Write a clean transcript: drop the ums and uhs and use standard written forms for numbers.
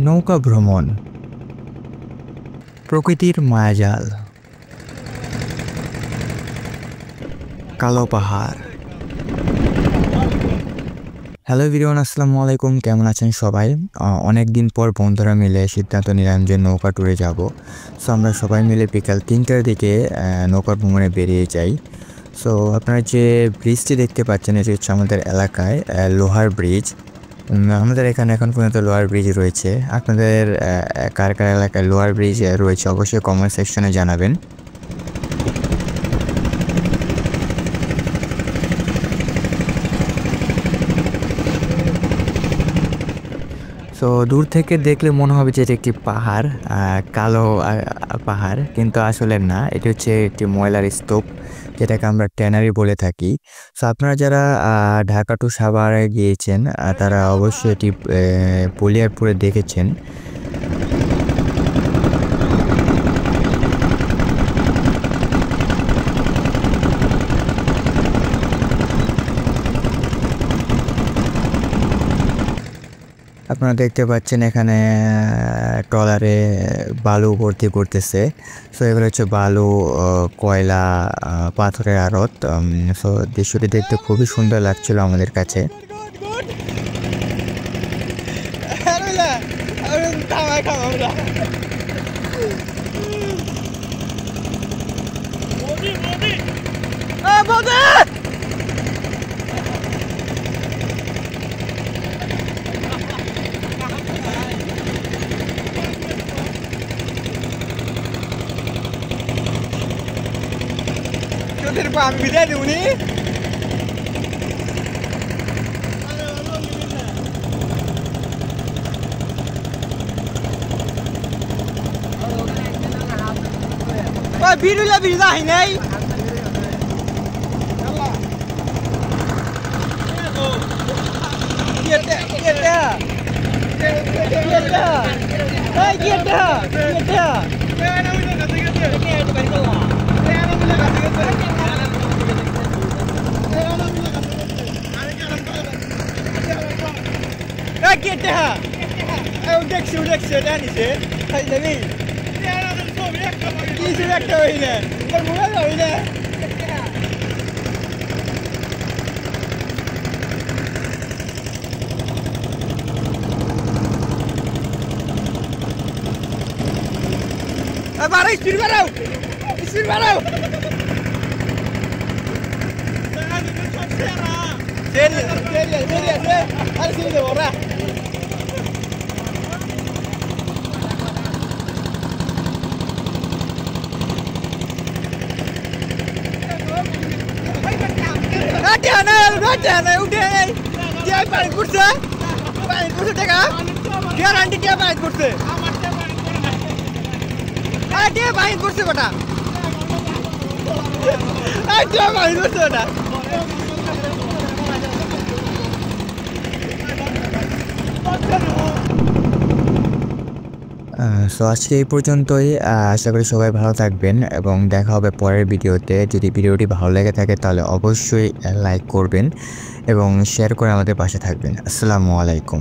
নৌকা ভ্রমণ, প্রকৃতির মায়াজাল, কালো পাহাড়। হ্যালো এভরিওয়ান, আসসালামু আলাইকুম। কেমন আছেন সবাই? অনেক দিন পর বন্ধুরা মিলে সিদ্ধান্ত নিলাম যে নৌকা ট্যুরে যাব। সো আমরা সবাই মিলে বিকাল 3টার দিকে নৌকা ভ্রমণে বেরিয়ে যাই। সো আপনারা যে ব্রিজটি দেখতে পাচ্ছেন এটি হচ্ছে আমাদের এলাকায় লোহার ব্রিজ। আমাদের এখানে এখন পর্যন্ত লোহার ব্রিজ রয়েছে। আপনাদের কার কার এলাকায় লোহার ব্রিজ রয়েছে অবশ্যই কমেন্ট সেকশনে জানাবেন। সো দূর থেকে দেখলে মনে হবে যে এটি একটি পাহাড়, কালো পাহাড়, কিন্তু আসলে না, এটি হচ্ছে একটি ময়লার স্তূপ, যেটাকে আমরা ট্যানারি বলে থাকি। সো আপনারা যারা ঢাকা টু সাভারে গিয়েছেন তারা অবশ্যই এটি বলিয়ারপুরে দেখেছেন। আপনারা দেখতে পাচ্ছেন এখানে ট্রলারে বালু ভর্তি করতেছে। সো এগুলো হচ্ছে বালু, কয়লা, পাথরের আড়ত। সো দৃশ্যটি দেখতে খুবই সুন্দর লাগছিল আমাদের কাছে। আমি বিদায় দেবনি। বিরুলা বিরুলা হয় নাই। দেখছি জানিছে কিছু একটা হই না, মোবাইল হই না। বারো স্পিড বাড়াও, স্পিড বাড়াও। আর সিঁড়ি দেবো ওরা। টাকা গ্যারান্টি কে বাইক করছে, বাইক করছে বেটা, বাইক করছে বেটা। সো আজকে এই পর্যন্তই। আশা করি সবাই ভালো থাকবেন এবং দেখা হবে পরের ভিডিওতে। যদি ভিডিওটি ভালো লেগে থাকে তাহলে অবশ্যই লাইক করবেন এবং শেয়ার করে আমাদের পাশে থাকবেন। আসসালামু আলাইকুম।